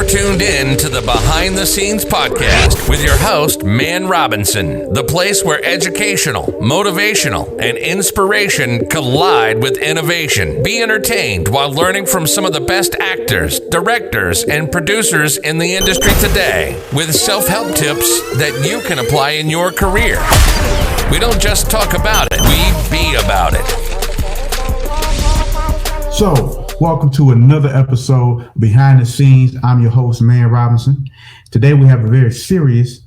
You're tuned in to the Behind the Scenes podcast with your host, Mann Robinson, the place where educational, motivational, and inspiration collide with innovation. Be entertained while learning from some of the best actors, directors, and producers in the industry today with self-help tips that you can apply in your career. We don't just talk about it, we be about it. So, welcome to another episode Behind the Scenes. I'm your host, Mann Robinson. Today we have a very serious,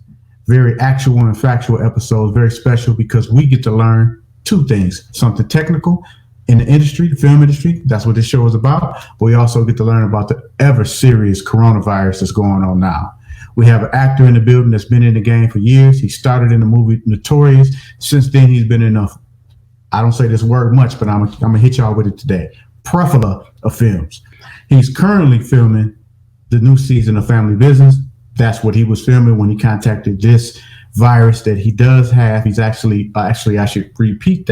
very actual and factual episode, very special because we get to learn two things, something technical in the industry, the film industry. That's what this show is about. But we also get to learn about the ever serious coronavirus that's going on now. We have an actor in the building that's been in the game for years. He started in the movie Notorious. Since then, he's been in I don't say this word much, but I'm going to hit y'all with it today. Plethora of films. He's currently filming the new season of Family Business. That's what he was filming when he contacted this virus that he does have. He's actually I should rephrase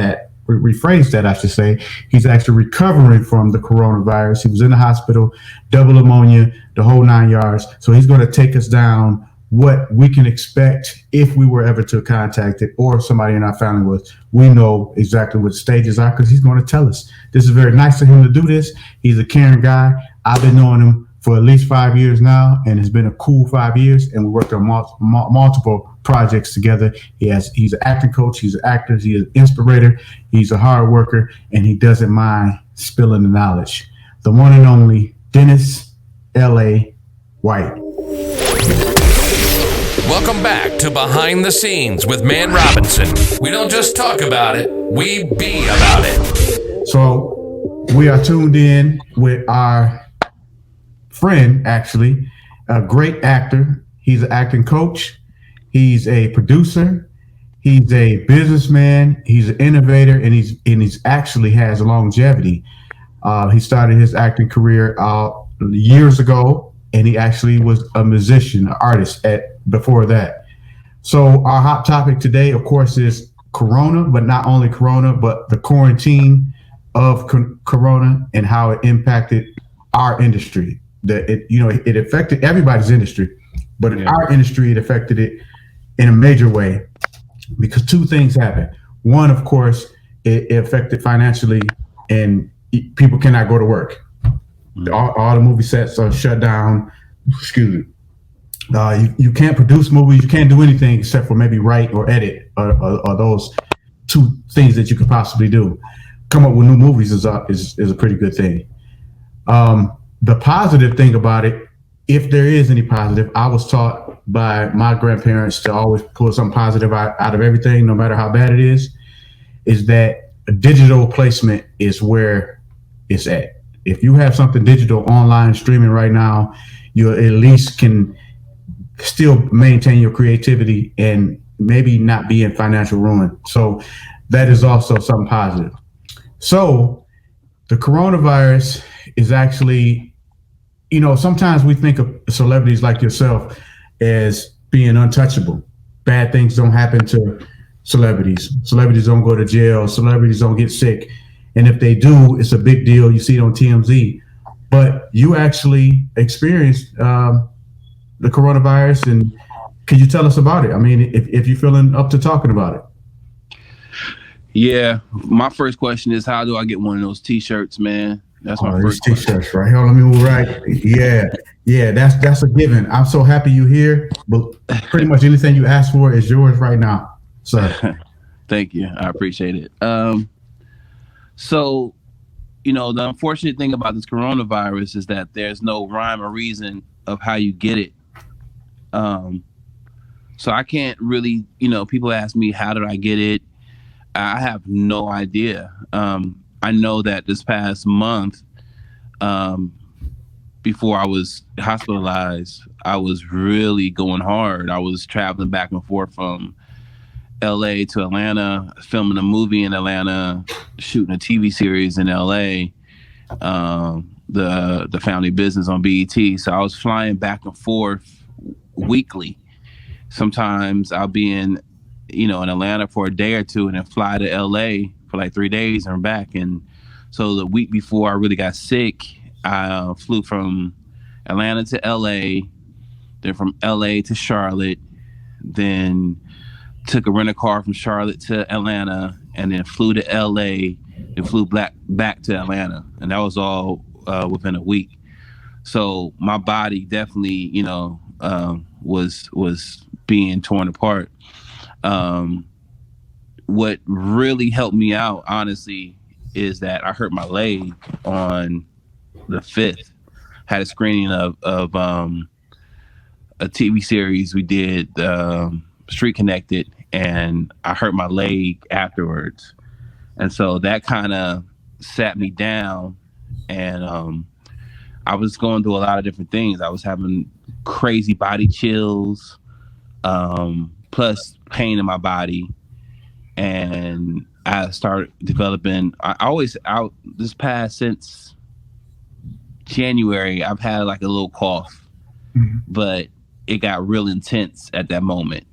that, I should say. He's actually recovering from the coronavirus. He was in the hospital, double pneumonia, the whole 9 yards. So he's going to take us down what we can expect if we were ever to contact it or somebody in our family was. We know exactly what the stages are because he's going to tell us. This is very nice of him to do this. He's a caring guy. I've been knowing him for at least 5 years now, and it's been a cool 5 years, and we worked on multiple projects together. He's an acting coach. He's an actor. He's an inspirator. He's a hard worker, and he doesn't mind spilling the knowledge. The one and only Dennis L.A. White. Welcome back to Behind the Scenes with Mann Robinson. We don't just talk about it, we be about it. So we are tuned in with our friend, actually, a great actor. He's an acting coach. He's a producer. He's a businessman. He's an innovator, and he's actually has longevity. He started his acting career years ago. And he actually was a musician, an artist before that. So our hot topic today, of course, is Corona, but not only Corona, but the quarantine of Corona and how it impacted our industry. It affected everybody's industry, but in our industry, it affected it in a major way because two things happened. One, of course, it affected financially, and people cannot go to work. All the movie sets are shut down. Excuse me. You can't produce movies. You can't do anything except for maybe write or edit or those two things that you could possibly do. Come up with new movies is a pretty good thing. The positive thing about it, if there is any positive, I was taught by my grandparents to always pull something positive out of everything, no matter how bad it is that a digital placement is where it's at. If you have something digital online streaming right now, you at least can still maintain your creativity and maybe not be in financial ruin. So that is also something positive. So the coronavirus is actually, sometimes we think of celebrities like yourself as being untouchable. Bad things don't happen to celebrities. Celebrities don't go to jail. Celebrities don't get sick. And if they do, it's a big deal. You see it on TMZ. But you actually experienced the coronavirus. And can you tell us about it? I mean, if you're feeling up to talking about it. Yeah. My first question is, how do I get one of those T-shirts, man? That's my first T-shirts, question. Right? Hold on, let me move right. Yeah, that's a given. I'm so happy you're here. But pretty much anything you ask for is yours right now. So thank you. I appreciate it. So, the unfortunate thing about this coronavirus is that there's no rhyme or reason of how you get it. So I can't really, people ask me, how did I get it? I have no idea. I know that this past month, before I was hospitalized, I was really going hard. I was traveling back and forth from LA to Atlanta, filming a movie in Atlanta, shooting a TV series in LA, the Family Business on BET. So I was flying back and forth weekly. Sometimes I'll be in Atlanta for a day or two and then fly to LA for like 3 days and back. And so the week before I really got sick, I flew from Atlanta to LA, then from LA to Charlotte, then took a rental car from Charlotte to Atlanta, and then flew to LA, and flew back to Atlanta, and that was all within a week. So my body definitely, was being torn apart. What really helped me out, honestly, is that I hurt my leg on the 5th. Had a screening of a TV series we did, Street Connected, and I hurt my leg afterwards. And so that kind of sat me down, and I was going through a lot of different things. I was having crazy body chills, plus pain in my body. And I started developing, since January, I've had like a little cough, but it got real intense at that moment.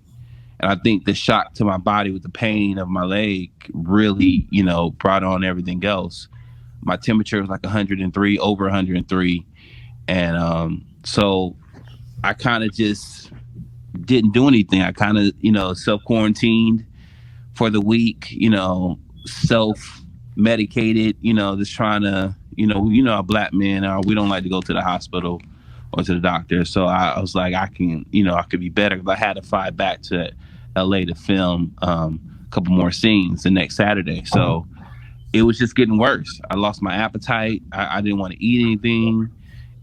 And I think the shock to my body with the pain of my leg really, brought on everything else. My temperature was like 103, over 103. And so I kind of just didn't do anything. I kind of, self-quarantined for the week, self-medicated, just trying to, how black men are. We don't like to go to the hospital or to the doctor. So I was like, I could be better, because I had to fly back to LA to film a couple more scenes the next Saturday. So it was just getting worse. I lost my appetite. I didn't want to eat anything.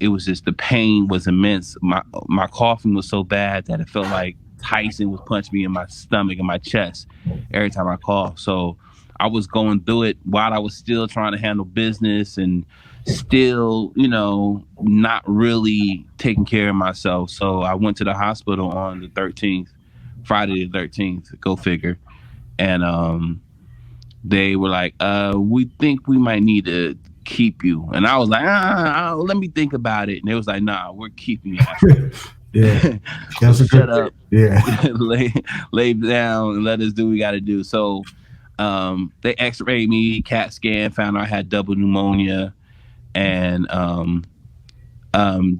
It was just, the pain was immense. My coughing was so bad that it felt like Tyson was punching me in my stomach and my chest every time I coughed. So I was going through it while I was still trying to handle business and still, not really taking care of myself. So I went to the hospital on the 13th, Friday the 13th, go figure. And they were like, we think we might need to keep you. And I was like, let me think about it. And they was like, nah, we're keeping you. Yeah. So shut up. Yeah. lay down and let us do what we got to do. So they x-rayed me, CAT scan, found out I had double pneumonia, and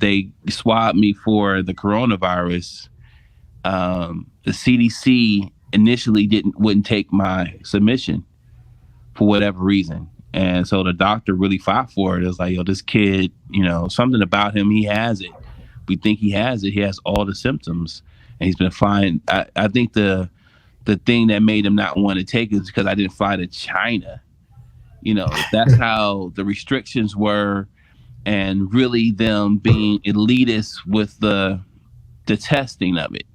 they swabbed me for the coronavirus. The CDC initially wouldn't take my submission for whatever reason. And so the doctor really fought for it. It was like, yo, this kid, something about him, he has it. We think he has it. He has all the symptoms, and he's been fine. I think the thing that made him not want to take it is because I didn't fly to China. That's how the restrictions were, and really them being elitist with the testing of it.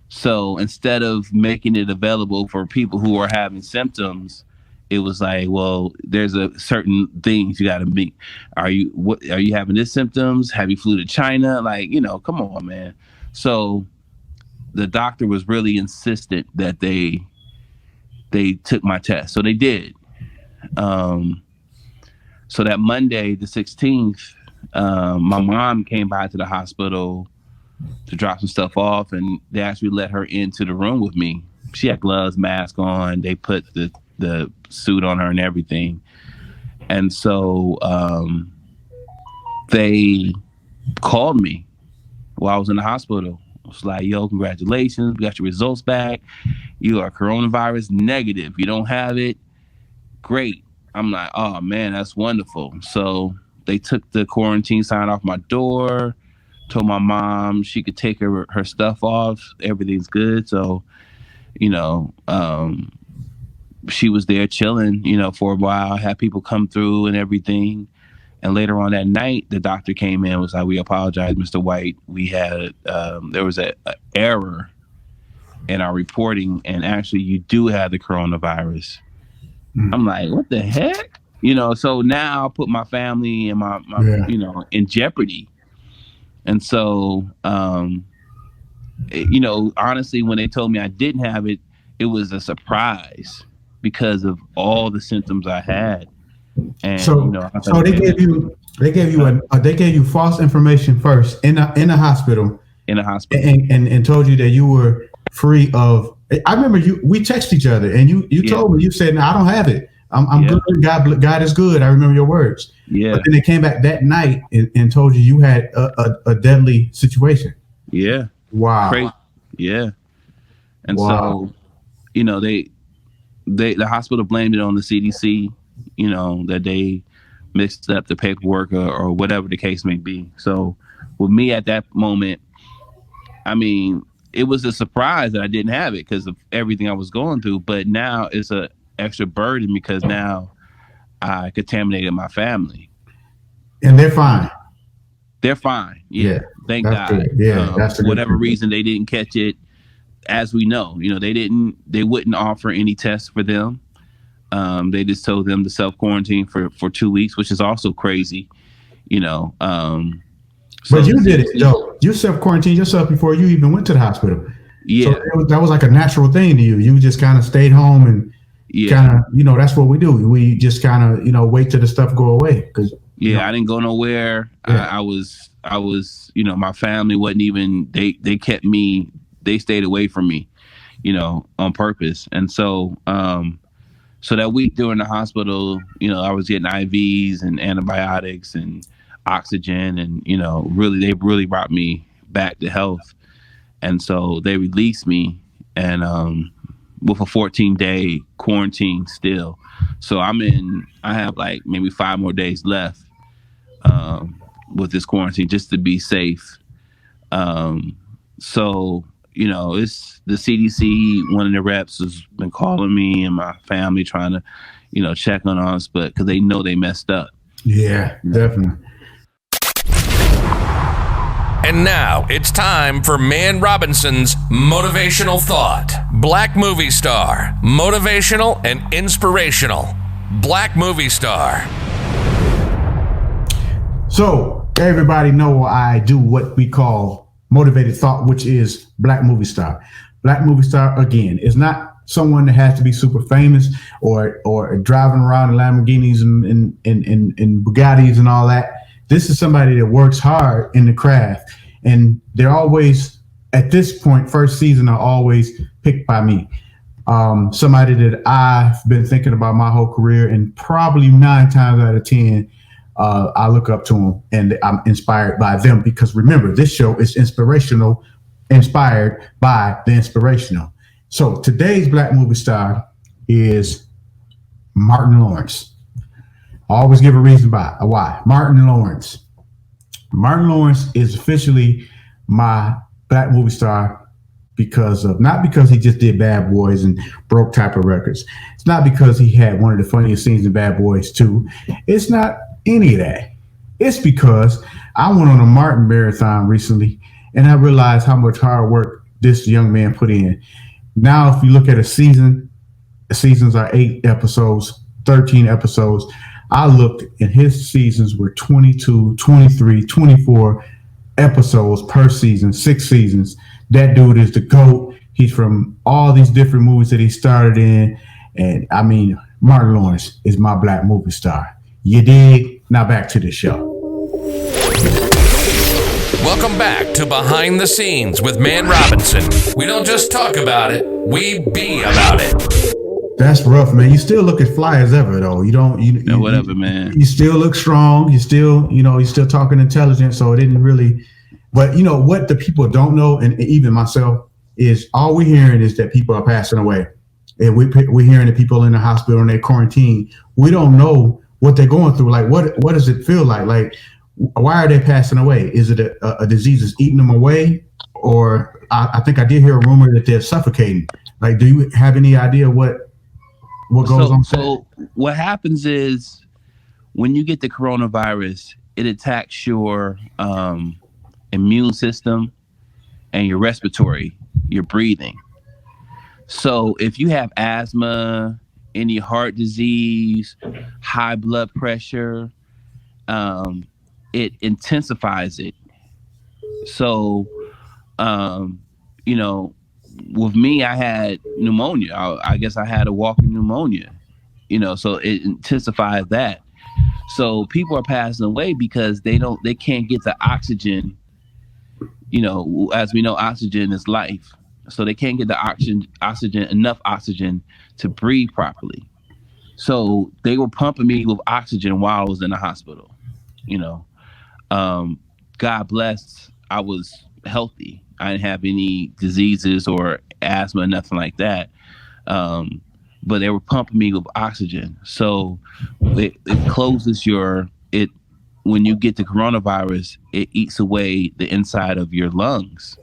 So instead of making it available for people who are having symptoms, it was like, well, there's a certain things you got to meet. Are you having this symptoms? Have you flew to China? Like, come on, man. So the doctor was really insistent that they took my test. So they did. So that Monday, the 16th, my mom came by to the hospital to drop some stuff off, and they actually let her into the room with me. She had gloves, mask on. They put the suit on her and everything. And so they called me while I was in the hospital. It was like, yo, congratulations, we got your results back. You are coronavirus negative. You don't have it. Great. I'm like, oh man, that's wonderful. So they took the quarantine sign off my door, told my mom she could take her stuff off. Everything's good. So, she was there chilling, for a while, had people come through and everything. And later on that night, the doctor came in and was like, we apologize, Mr. White. We had, there was an error in our reporting, and actually you do have the coronavirus. I'm like, what the heck? So now I put my family and my in jeopardy. And so, honestly, when they told me I didn't have it, it was a surprise because of all the symptoms I had. And so they gave you false information first in the hospital. And told you that you were free of. I remember we texted each other, and you told me, you said, no, I don't have it, I'm good. God is good. I remember your words. Yeah. But then they came back that night and told you had a deadly situation. Yeah. Wow. Crazy. Yeah. And Wow. so, the hospital blamed it on the CDC, that they mixed up the paperwork or whatever the case may be. So with me at that moment, I mean, it was a surprise that I didn't have it because of everything I was going through. But now it's a extra burden because now I contaminated my family. And they're fine. They're fine. Yeah. Thank God. Good. Yeah. That's whatever reason they didn't catch it. As we know, they wouldn't offer any tests for them. They just told them to self-quarantine for 2 weeks, which is also crazy, But you did it, though. You self-quarantined yourself before you even went to the hospital. Yeah. So that was like a natural thing to you. You just kind of stayed home and kind of, that's what we do. We just kind of, wait till the stuff go away. I didn't go nowhere. Yeah. I was, my family wasn't even, they kept me, they stayed away from me, on purpose. And so, so that week during the hospital, I was getting IVs and antibiotics and oxygen and, they really brought me back to health. And so they released me and, with a 14-day quarantine still. So I have like maybe 5 more days left, with this quarantine just to be safe. So, it's the CDC, one of the reps has been calling me and my family trying to, check on us, but because they know they messed up. Yeah, definitely. And now it's time for Mann Robinson's Motivational Thought. Black movie star, motivational and inspirational. Black movie star. So everybody know I do what we call motivated thought, which is Black movie star. Black movie star, again, is not someone that has to be super famous or driving around in Lamborghinis and Bugattis and all that. This is somebody that works hard in the craft, and they're always, at this point, first season, are always picked by me. Somebody that I've been thinking about my whole career, and probably 9 times out of 10, I look up to them and I'm inspired by them, because remember, this show is inspired by the inspirational. So today's Black movie star is Martin Lawrence. I always give a reason why. Martin Lawrence. Martin Lawrence is officially my Black movie star not because he just did Bad Boys and broke type of records. It's not because he had one of the funniest scenes in Bad Boys 2. It's not any of that. It's because I went on a Martin marathon recently and I realized how much hard work this young man put in. Now, if you look at a season, the seasons are 8 episodes, 13 episodes. I looked and his seasons were 22, 23, 24 episodes per season, 6 seasons. That dude is the GOAT. He's from all these different movies that he started in. And I mean, Martin Lawrence is my Black movie star. You dig? Now back to the show. Welcome back to Behind the Scenes with Mann Robinson. We don't just talk about it, we be about it. That's rough, man. You still look as fly as ever, though. Whatever, man. You still look strong. You still, you're still talking intelligent. So it didn't really, but what the people don't know, and even myself, is all we're hearing is that people are passing away. And we're hearing that people in the hospital and they quarantine. We don't know what they're going through. Like, what does it feel like? Like, why are they passing away? Is it a disease that's eating them away? Or I think I did hear a rumor that they're suffocating. Like, do you have any idea what goes on? So what happens is when you get the coronavirus, it attacks your immune system and your respiratory, your breathing. So if you have asthma, any heart disease, high blood pressure, it intensifies it. So, with me, I had pneumonia. I guess I had a walking pneumonia, so it intensifies that. So people are passing away because they can't get the oxygen. As we know, oxygen is life. So they can't get the enough oxygen to breathe properly. So they were pumping me with oxygen while I was in the hospital. You know, God bless, I was healthy. I didn't have any diseases or asthma, nothing like that. But they were pumping me with oxygen. So it closes it when you get the coronavirus, it eats away the inside of your lungs.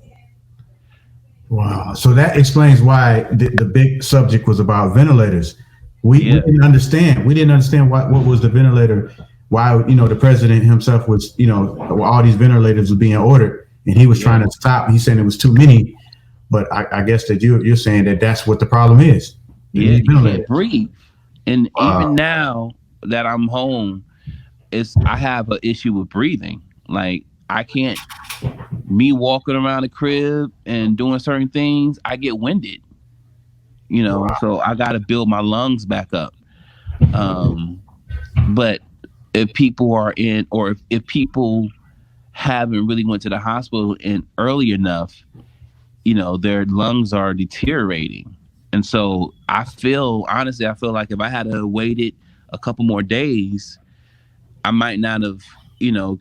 Wow. So that explains why the big subject was about ventilators. We didn't understand. We didn't understand what was the ventilator, why, the president himself was, all these ventilators were being ordered and he was trying to stop. He's saying it was too many. But I guess that you're saying that that's what the problem is. Yeah, you can't breathe. And even now that I'm home, I have an issue with breathing. Like I can't, me walking around the crib and doing certain things, I get winded. So I got to build my lungs back up. But if people are in, or if people haven't really went to the hospital in early enough, their lungs are deteriorating. And so honestly, I feel like if I had waited a couple more days, I might not have,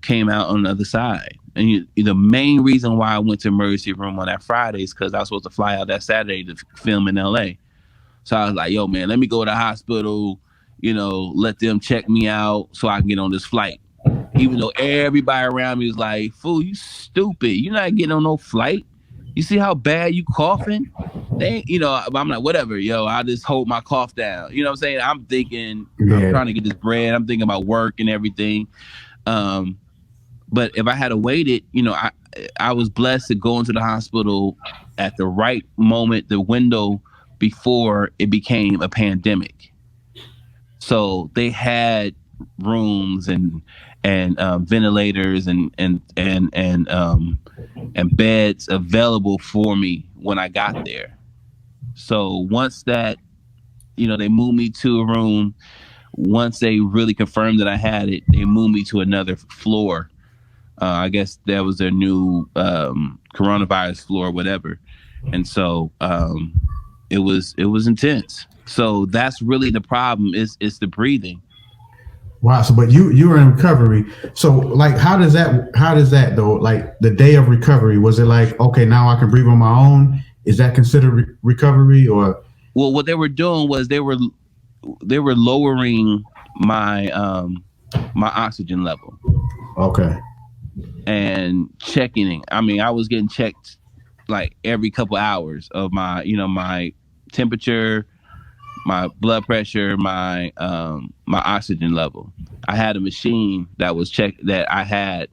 came out on the other side. And the main reason why I went to emergency room on that Friday is because I was supposed to fly out that Saturday to film in LA. So I was like, yo, man, let me go to the hospital, let them check me out so I can get on this flight. Even though everybody around me was like, fool, you stupid. You're not getting on no flight. You see how bad you coughing? I'm like, whatever, yo, I'll just hold my cough down. You know what I'm saying? I'm thinking, I'm trying to get this bread. I'm thinking about work and everything. But if I had waited, I was blessed to go into the hospital at the right moment, the window before it became a pandemic. So they had rooms and ventilators and beds available for me when I got there. So once that, they moved me to a room. Once they really confirmed that I had it, they moved me to another floor. I guess that was their new coronavirus floor, whatever. And so it was intense. So that's really the problem is the breathing. Wow. So, but you were in recovery. So like, how does that though? Like the day of recovery, was it like, okay, now I can breathe on my own? Is that considered recovery or? Well, what they were doing was they were lowering my my oxygen level. Okay. And checking it. I mean, I was getting checked like every couple hours of my, my temperature, my blood pressure, my oxygen level. I had a machine that was I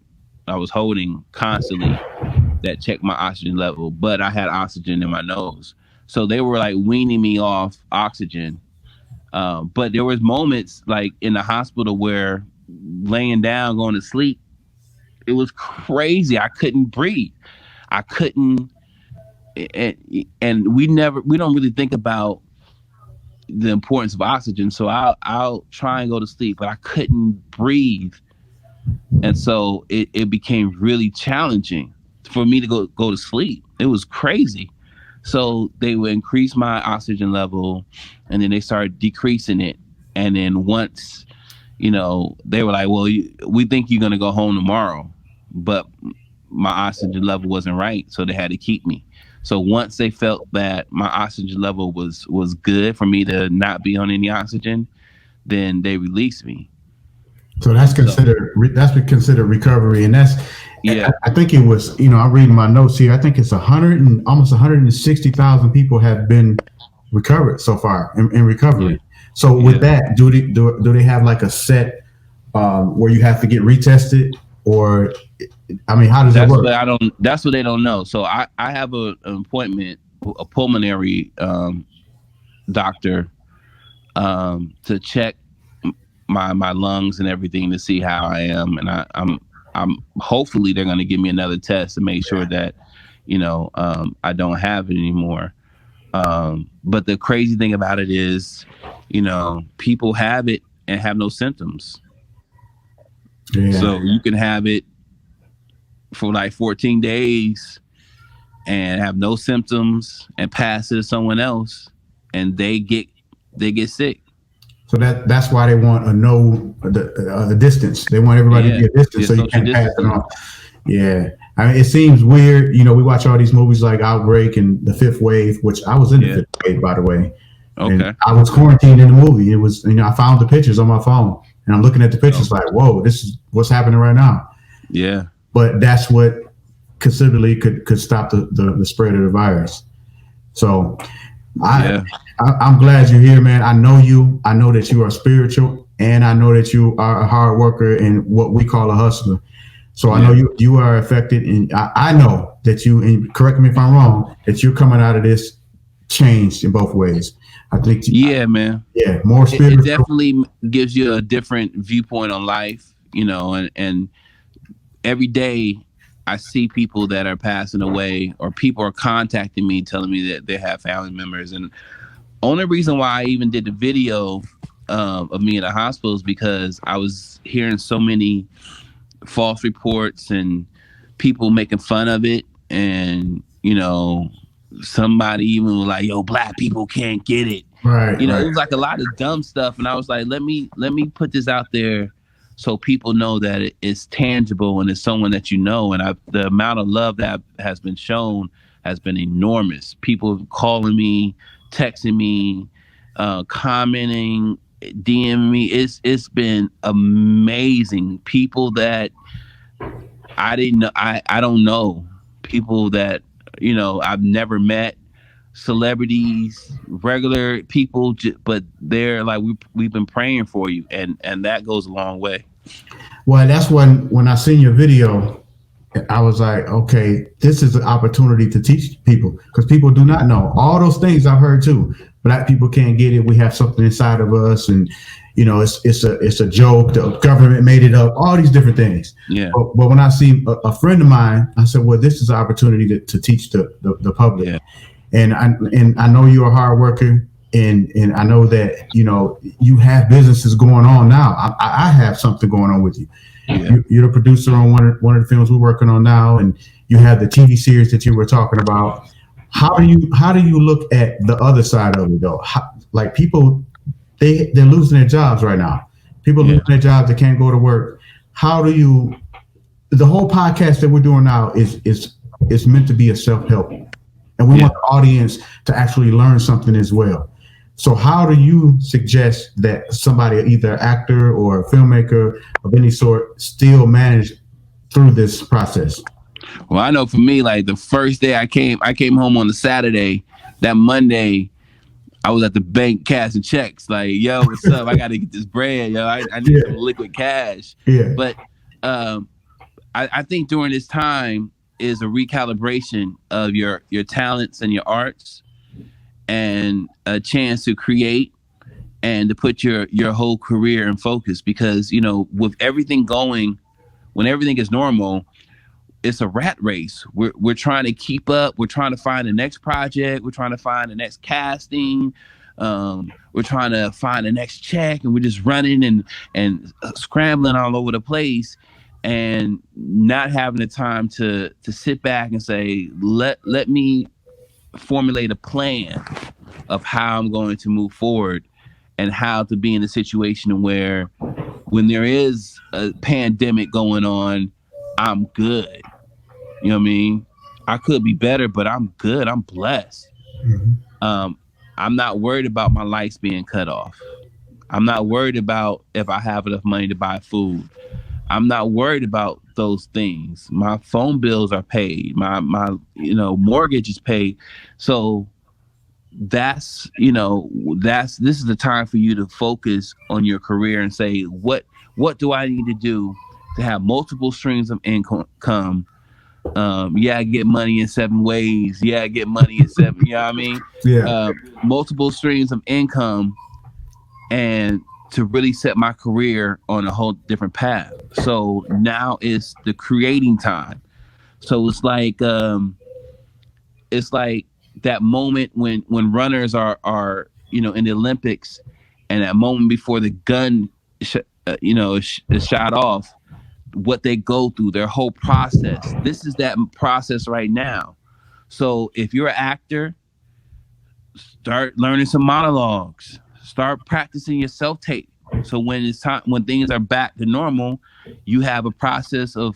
was holding constantly that checked my oxygen level, but I had oxygen in my nose. So they were like weaning me off oxygen. But there was moments like in the hospital where laying down, going to sleep, it was crazy. I couldn't breathe. I couldn't, and we don't really think about the importance of oxygen. So I'll try and go to sleep, but I couldn't breathe. And so it became really challenging for me to go to sleep. It was crazy. So they would increase my oxygen level and then they started decreasing it. And then once, they were like, well, we think you're going to go home tomorrow, but my oxygen level wasn't right. So they had to keep me. So once they felt that my oxygen level was good for me to not be on any oxygen, then they released me. So that's considered recovery, and that's I think it was I'm reading my notes here. I think it's almost 160,000 people have been recovered so far in recovery. Yeah. So with that, do they have like a set where you have to get retested, or I mean, how does that work? That's what they don't know. So I have an appointment, a pulmonary doctor to check my lungs and everything to see how I am, and I'm hopefully they're going to give me another test to make sure that I don't have it anymore. But the crazy thing about it is, people have it and have no symptoms. Yeah. So you can have it for like 14 days and have no symptoms and pass it to someone else, and they get sick. So that's why they want the distance. They want everybody to be a distance so you can't pass it on. Yeah. I mean, it seems weird. You know, we watch all these movies like Outbreak and The Fifth Wave, which I was in the Fifth Wave, by the way. Okay. And I was quarantined in the movie. It was, you know, I found the pictures on my phone and I'm looking at the pictures like, whoa, this is what's happening right now. Yeah. But that's what considerably could stop the spread of the virus. So I'm glad you're here, man. I know you. I know that you are spiritual, and I know that you are a hard worker and what we call a hustler. So I know you are affected, and I know that you, and correct me if I'm wrong, that you're coming out of this changed in both ways. I think. Man. Yeah, more spiritual. It definitely gives you a different viewpoint on life, you know, and every day I see people that are passing away, or people are contacting me telling me that they have family members. And only reason why I even did the video of me in the hospital is because I was hearing so many false reports and people making fun of it. And, you know, somebody even was like, yo, black people can't get it. Right. You know, it was like a lot of dumb stuff. And I was like, let me put this out there so people know that it's tangible and it's someone that you know. And the amount of love that has been shown has been enormous. People calling me, texting me, commenting, DMing me. It's been amazing. People that I didn't know, I don't know. People that, you know, I've never met. Celebrities, regular people, but they're like, we've been praying for you, and that goes a long way. Well, that's when I seen your video, I was like, okay, this is an opportunity to teach people, because people do not know all those things. I've heard too. Black people can't get it. We have something inside of us, and you know, it's a joke. The government made it up. All these different things. Yeah. But when I see a friend of mine, I said, well, this is an opportunity to teach the public. Yeah. And I know you're a hard worker, and I know that, you know, you have businesses going on now. I have something going on with you. Yeah. You're the producer on one of the films we're working on now, and you have the TV series that you were talking about. How do you look at the other side of it though? Like people, they're losing their jobs right now. People losing their jobs, they can't go to work. How do you? The whole podcast that we're doing now is meant to be a self-help. And we want the audience to actually learn something as well. So how do you suggest that somebody, either actor or a filmmaker of any sort, still manage through this process? Well, I know for me, like the first day I came home on the Saturday. That Monday, I was at the bank cashing checks. Like, yo, what's up? I got to get this bread. Yo, I need some liquid cash. Yeah. But I think during this time is a recalibration of your talents and your arts, and a chance to create and to put your whole career in focus. Because, you know, with everything going, when everything is normal, it's a rat race. We're trying to keep up. We're trying to find the next project. We're trying to find the next casting. We're trying to find the next check, and we're just running and scrambling all over the place, and not having the time to sit back and say, let me formulate a plan of how I'm going to move forward, and how to be in a situation where when there is a pandemic going on, I'm good. You know what I mean? I could be better, but I'm good. I'm blessed. Mm-hmm. I'm not worried about my lights being cut off. I'm not worried about if I have enough money to buy food. I'm not worried about those things. My phone bills are paid. My mortgage is paid. So this is the time for you to focus on your career and say, what do I need to do to have multiple streams of income? I get money in 7 ways. I get money in 7. You know what I mean? Yeah. Multiple streams of income, and to really set my career on a whole different path. So now it's the creating time. So it's like that moment when runners are in the Olympics, and that moment before the gun is shot off, what they go through, their whole process. This is that process right now. So if you're an actor, start learning some monologues. start practicing your self-tape. So when it's time, when things are back to normal, you have a process of,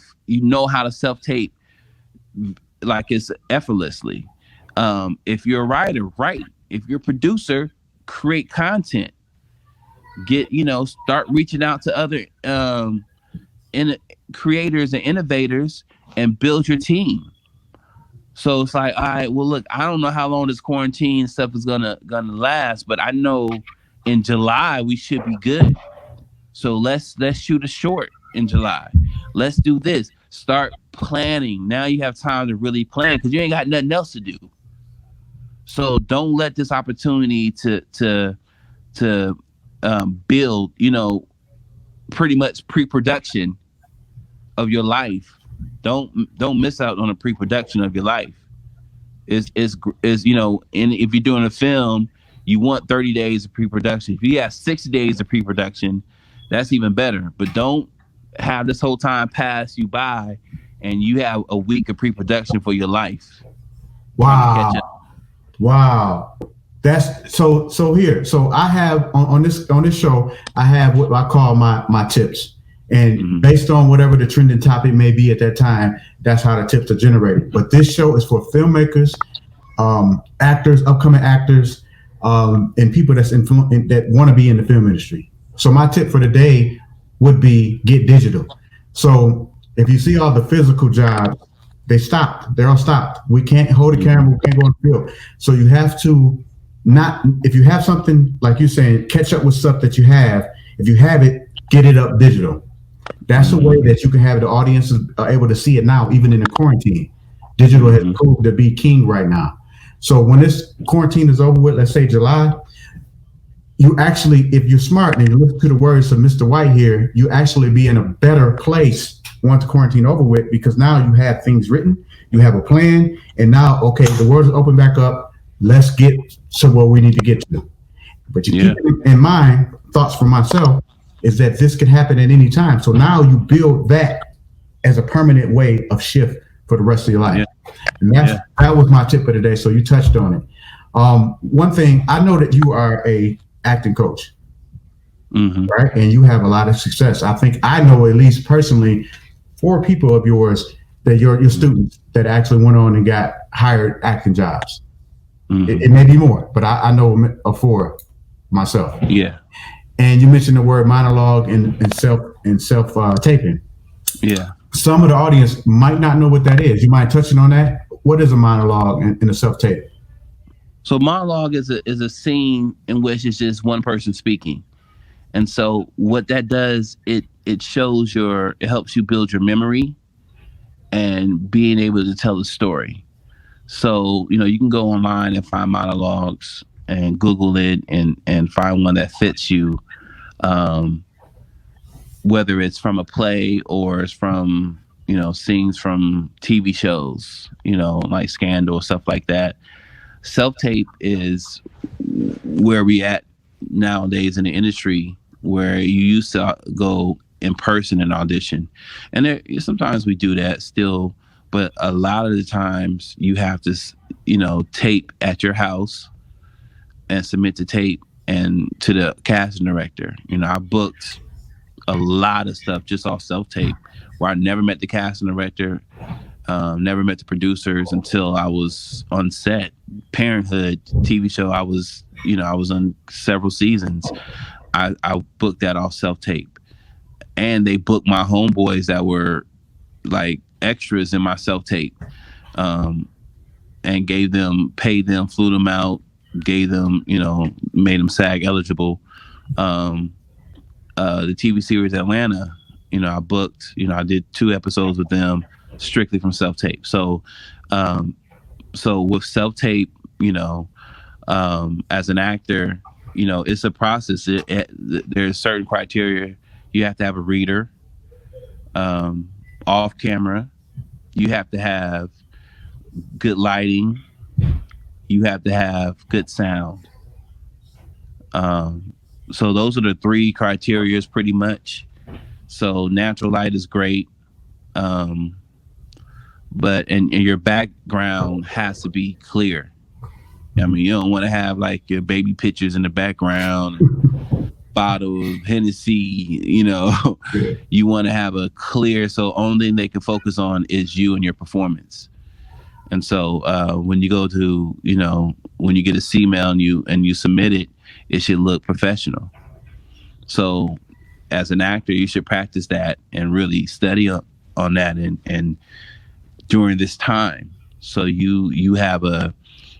how to self-tape like it's effortlessly. If you're a writer, write. If you're a producer, create content. Start reaching out to other creators and innovators and build your team. So it's like, all right, well, look, I don't know how long this quarantine stuff is gonna last, but I know in July we should be good. So let's shoot a short in July. Let's do this. Start planning. Now you have time to really plan because you ain't got nothing else to do. So don't let this opportunity to build, pretty much pre-production of your life. Don't miss out on a pre-production of your life. Is and if you're doing a film, you want 30 days of pre-production. If you have 60 days of pre-production, that's even better. But don't have this whole time pass you by and you have a week of pre-production for your life. Wow. That's so here. So I have on this show, I have what I call my tips. And based on whatever the trending topic may be at that time, that's how the tips are generated. But this show is for filmmakers, actors, upcoming actors, and people that want to be in the film industry. So my tip for the day would be get digital. So if you see all the physical jobs, they stopped. They're all stopped. We can't hold a camera. We can't go on the field. So you have to if you have something, like you're saying, catch up with stuff that you have. If you have it, get it up digital. That's a way that you can have the audiences able to see it now, even in the quarantine. Digital has proved to be king right now. So when this quarantine is over with, let's say July, you actually, if you're smart and you listen to the words of Mr. White here, you actually be in a better place once the quarantine over with, because now you have things written, you have a plan, and now, okay, the world is open back up. Let's get to where we need to get to. But you keep in mind, thoughts from myself, is that this could happen at any time. So now you build that as a permanent way of shift for the rest of your life. And that was my tip for today. So you touched on it. One thing, I know that you are a acting coach, right? And you have a lot of success. I think I know at least personally 4 people of yours that your students that actually went on and got hired acting jobs. It may be more, but I know of 4 myself. Yeah. And you mentioned the word monologue and self taping. Yeah. Some of the audience might not know what that is. You mind touching on that? What is a monologue and a self tape? So monologue is a scene in which it's just one person speaking. And so what that does, it helps you build your memory and being able to tell a story. So, you can go online and find monologues and Google it and find one that fits you, whether it's from a play or it's from, scenes from TV shows, like Scandal, stuff like that. Self-tape is where we at nowadays in the industry, where you used to go in person and audition. And sometimes we do that still, but a lot of the times you have to, tape at your house and submit the tape and to the casting director. I booked a lot of stuff just off self-tape where I never met the casting director, never met the producers until I was on set. Parenthood TV show, I was on several seasons. I booked that off self-tape. And they booked my homeboys that were like extras in my self-tape, and paid them, flew them out, gave them, made them SAG eligible. The TV series Atlanta, I booked, I did 2 episodes with them strictly from self-tape. So with self-tape, as an actor, it's a process. There's certain criteria. You have to have a reader, off camera. You have to have good lighting. You have to have good sound. So those are the 3 criteria pretty much. So natural light is great. But and your background has to be clear. I mean, you don't want to have like your baby pictures in the background, bottle of Hennessy, you know. You want to have a clear, so only thing they can focus on is you and your performance. And so when you go to, you know, when you get a C-mail and you submit it, it should look professional. So as an actor, you should practice that and really study on that and during this time. So you have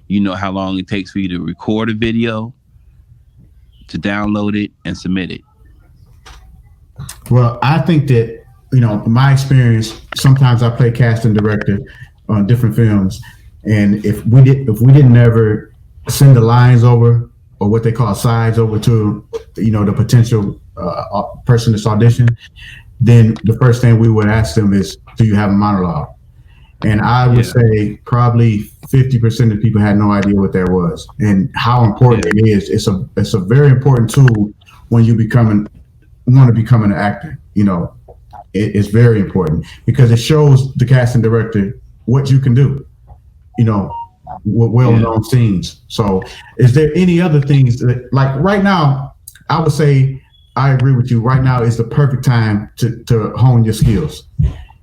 you know how long it takes for you to record a video, to download it and submit it. Well, I think that, you know, my experience, sometimes I play casting director on different films, and if we didn't ever send the lines over, or what they call sides, over to, you know, the potential person that's auditioned, then the first thing we would ask them is, do you have a monologue? And I would say probably 50% of people had no idea what that was and how important it is. It's a very important tool when you want to become an actor. You know, it's very important because it shows the casting director what you can do, you know, well-known scenes. So is there any other things that, like right now, I would say, I agree with you, right now is the perfect time to hone your skills.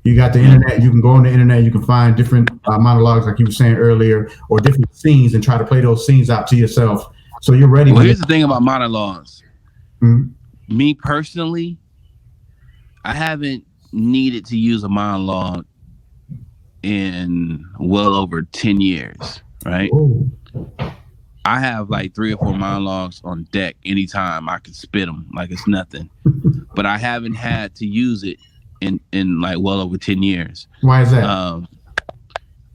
You got the internet, you can go on the internet, you can find different monologues, like you were saying earlier, or different scenes, and try to play those scenes out to yourself. So you're ready. Well, here's the thing about monologues. Me personally, I haven't needed to use a monologue in well over 10 years, right? Ooh. I have like 3 or 4 monologues on deck anytime. I can spit them like it's nothing. But I haven't had to use it in like well over 10 years. Why is that?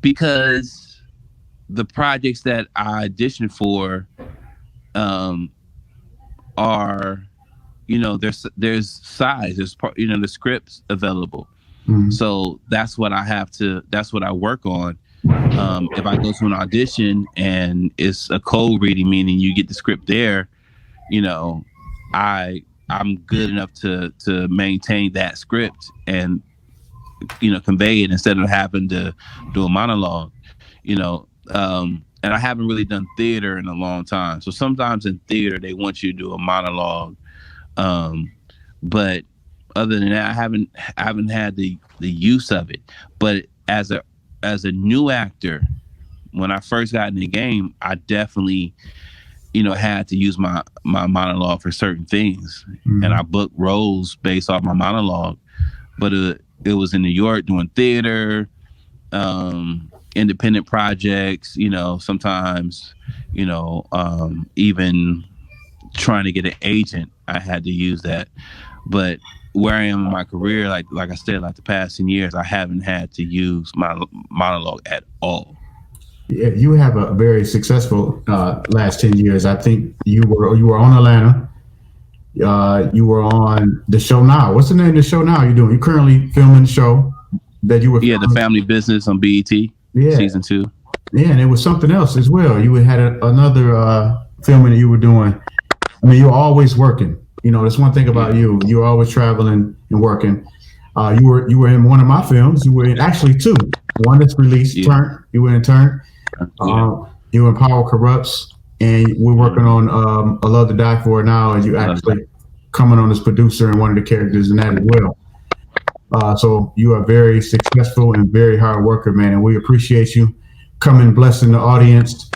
Because the projects that I auditioned for are, you know, there's size, there's part, you know, the scripts available. So that's what I work on. If I go to an audition and it's a cold reading, meaning you get the script there, you know, I'm good enough to maintain that script and, you know, convey it instead of having to do a monologue, you know. And I haven't really done theater in a long time. So sometimes in theater, they want you to do a monologue. But other than that, I haven't had the use of it. But as a new actor, when I first got in the game, I definitely, you know, had to use my monologue for certain things. And I booked roles based off my monologue. But it was in New York doing theater, independent projects, you know, sometimes, you know, even trying to get an agent, I had to use that. But where I am in my career, like I said, like the past 10 years, I haven't had to use my monologue at all. Yeah, you have a very successful last 10 years. I think you were on Atlanta. You were on the show now. What's the name of the show now you're doing? You're currently filming the show that you were filming? The Family Business on BET, season 2. Yeah, and it was something else as well. You had another filming that you were doing. I mean, you're always working. You know, that's one thing about you. You're always traveling and working. You were in one of my films. You were in actually 2. One that's released, Turn. You were in Turn. You were in Power Corrupts, and we're working on A Love to Die For now, and you actually coming on as producer and one of the characters in that as well. So you are very successful and very hard worker, man, and we appreciate you coming, blessing the audience.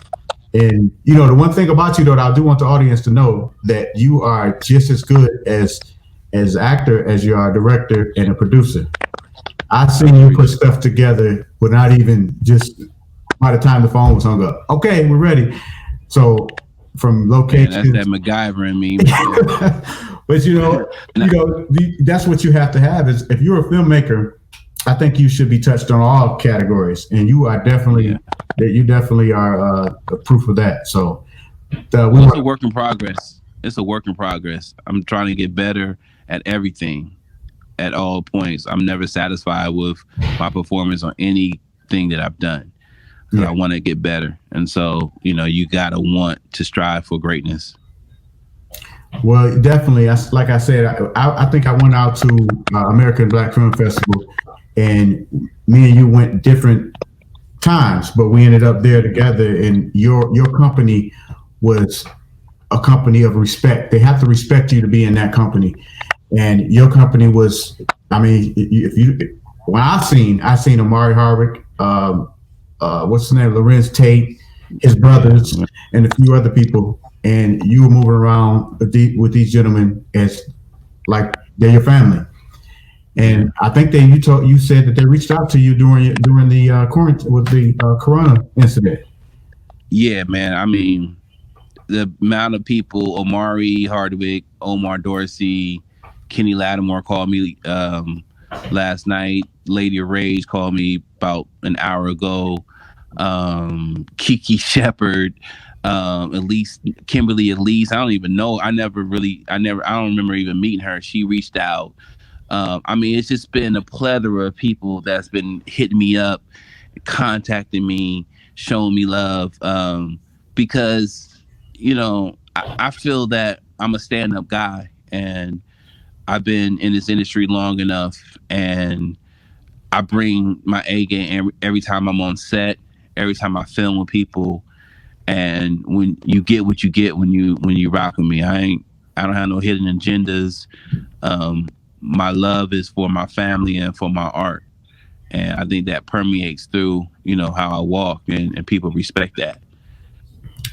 And, you know, the one thing about you, though, I do want the audience to know that you are just as good as actor as you are a director and a producer. I've seen you put stuff together without even just by the time the phone was hung up. Okay, we're ready. So from location, that's that MacGyver in me. But you know, that's what you have to have. Is if you're a filmmaker, I think you should be touched on all categories, and you are definitely you definitely are a proof of that. So it's a work in progress. It's a work in progress. I'm trying to get better at everything, at all points. I'm never satisfied with my performance on anything that I've done. I want to get better, and so you know, you gotta want to strive for greatness. Well, definitely. Like I said, I think I went out to American Black Film Festival, and me and you went different times, but we ended up there together. And your company was a company of respect. They have to respect you to be in that company. And your company was, I mean, if you, when I seen Amari Harvick, what's his name, Lorenz Tate, his brothers, and a few other people, and you were moving around with these gentlemen as like they're your family. And I think you said that they reached out to you during the quarantine with the Corona incident. Yeah, man. I mean, the amount of people, Omari Hardwick, Omar Dorsey, Kenny Lattimore called me last night. Lady of Rage called me about an hour ago. Kiki Shepard, Kimberly Elise. I don't even know. I don't remember even meeting her. She reached out. I mean, it's just been a plethora of people that's been hitting me up, contacting me, showing me love, because, you know, I feel that I'm a stand-up guy, and I've been in this industry long enough, and I bring my A game every time I'm on set, every time I film with people. And when you get what you get when you rock with me, I don't have no hidden agendas. My love is for my family and for my art, and I think that permeates through, you know, how I walk, and people respect that.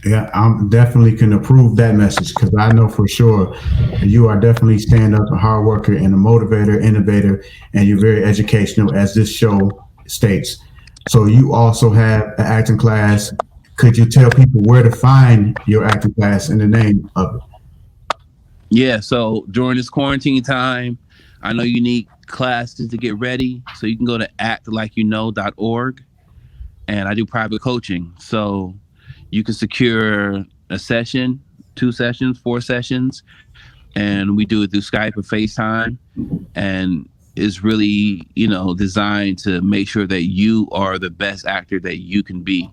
Yeah, I'm definitely can approve that message, because I know for sure you are definitely stand up, a hard worker, and a motivator, innovator, and you're very educational, as this show states. So you also have an acting class. Could you tell people where to find your acting class and the name of it? Yeah, so during this quarantine time, I know you need classes to get ready, so you can go to actlikeyouKnow.org, and I do private coaching. So you can secure a session, 2 sessions, 4 sessions, and we do it through Skype or FaceTime. And it's really, you know, designed to make sure that you are the best actor that you can be,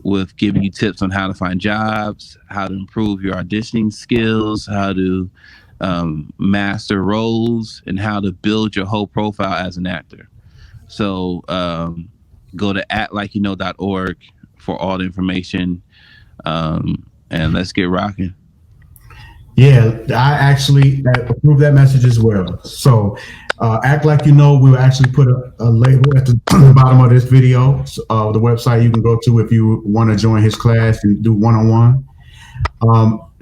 with giving you tips on how to find jobs, how to improve your auditioning skills, how to master roles, and how to build your whole profile as an actor. So go to actlikeyouKnow.org for all the information, and let's get rocking. Yeah, I actually approve that message as well. So Act Like You Know, we'll actually put a label at the bottom of this video, the website you can go to if you want to join his class and do one-on-one.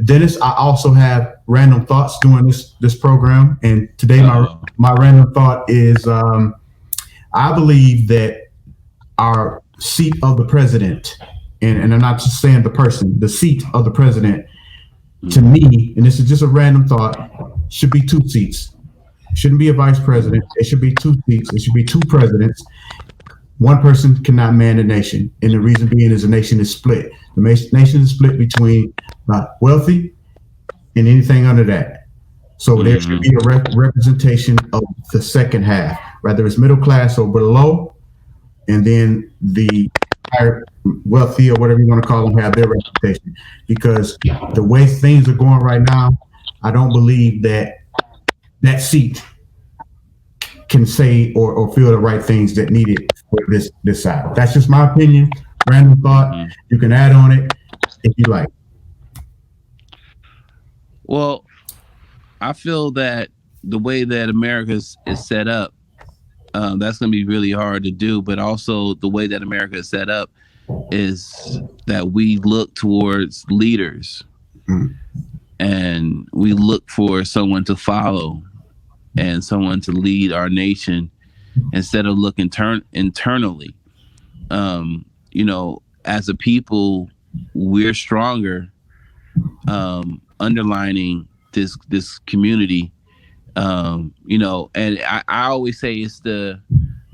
Dennis, I also have random thoughts during this program, and today my random thought is I believe that our seat of the president, and I'm not just saying the person, the seat of the president, to me, and this is just a random thought, should be 2 seats. It shouldn't be a vice president. It should be 2 seats. It should be 2 presidents. One person cannot man the nation, and the reason being is the nation is split. The nation is split between wealthy and anything under that. So there should be a representation of the second half, whether it's middle class or below, and then the higher wealthy, or whatever you want to call them, have their representation. Because the way things are going right now, I don't believe that seat can say or feel the right things that needed for this side. That's just my opinion. Random thought. You can add on it if you like. Well, I feel that the way that America is set up, that's going to be really hard to do. But also the way that America is set up is that we look towards leaders, and we look for someone to follow and someone to lead our nation, instead of looking internally. You know, as a people, we're stronger, underlining this community. You know, and I always say it's the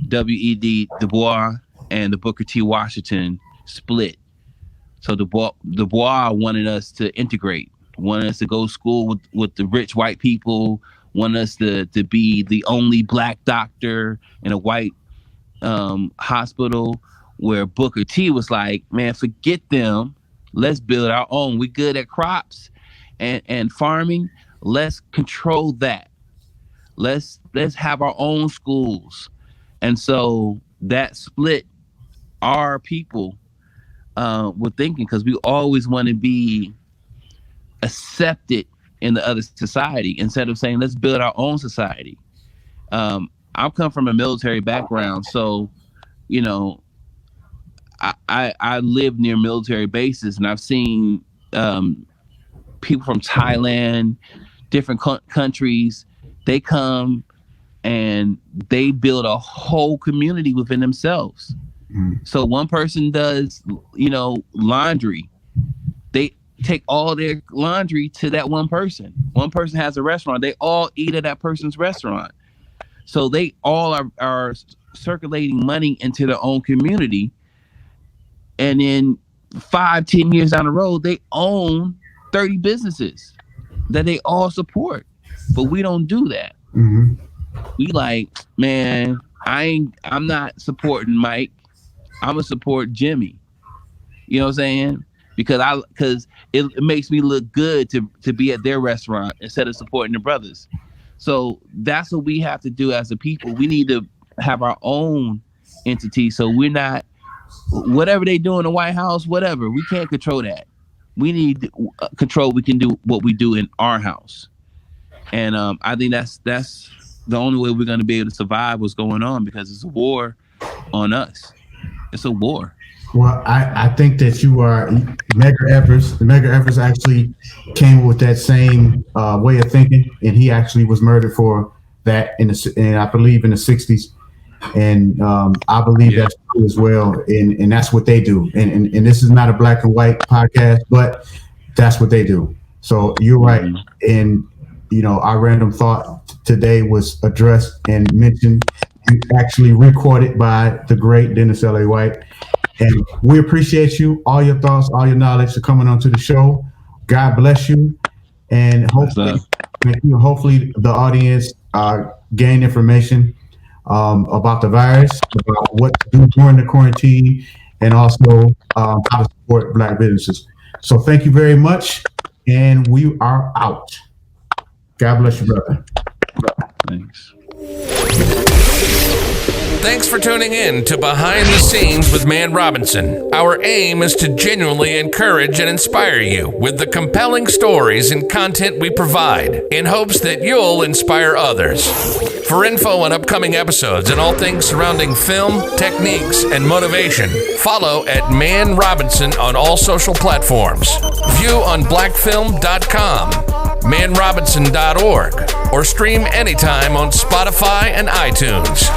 W.E.D. Du Bois and the Booker T. Washington split. So Du Bois wanted us to integrate, wanted us to go to school with the rich white people, wanted us to be the only black doctor in a white hospital, where Booker T was like, man, forget them. Let's build our own. We good at crops and farming. Let's control that. Let's have our own schools. And so that split our people were thinking, because we always want to be accepted in the other society instead of saying, let's build our own society. I come from a military background, so, you know, I live near military bases, and I've seen people from Thailand, different countries, they come and they build a whole community within themselves. So one person does, you know, laundry. They take all their laundry to that one person. One person has a restaurant. They all eat at that person's restaurant. So they all are circulating money into their own community. And then 5-10 years down the road, they own 30 businesses that they all support. But we don't do that. Mm-hmm. We like, man, I'm not supporting Mike. I'm gonna support Jimmy. You know what I'm saying? Because it makes me look good to be at their restaurant instead of supporting the brothers. So that's what we have to do as a people. We need to have our own entity. So we're not, whatever they do in the White House, whatever, we can't control that. We need control. We can do what we do in our house. And I think that's the only way we're going to be able to survive what's going on, because it's a war on us. It's a war. Well, I think that you are Medgar Evers. Medgar Evers actually came with that same way of thinking, and he actually was murdered for that in I believe in the 60s. And I believe that's true as well. And that's what they do. And this is not a black and white podcast, but that's what they do. So you're right. Mm-hmm. And, you know, our random thought today was addressed and mentioned, actually recorded by the great Dennis L.A. White. And we appreciate you, all your thoughts, all your knowledge for coming onto the show. God bless you. And hopefully the audience gain information about the virus, about what to do during the quarantine, and also how to support Black businesses. So thank you very much. And we are out. God bless you, brother. Thanks. Thanks for tuning in to Behind the Scenes with Mann Robinson. Our aim is to genuinely encourage and inspire you with the compelling stories and content we provide, in hopes that you'll inspire others. For info on upcoming episodes and all things surrounding film, techniques, and motivation, follow at Mann Robinson on all social platforms. View on blackfilm.com, mannrobinson.org, or stream anytime on Spotify and iTunes.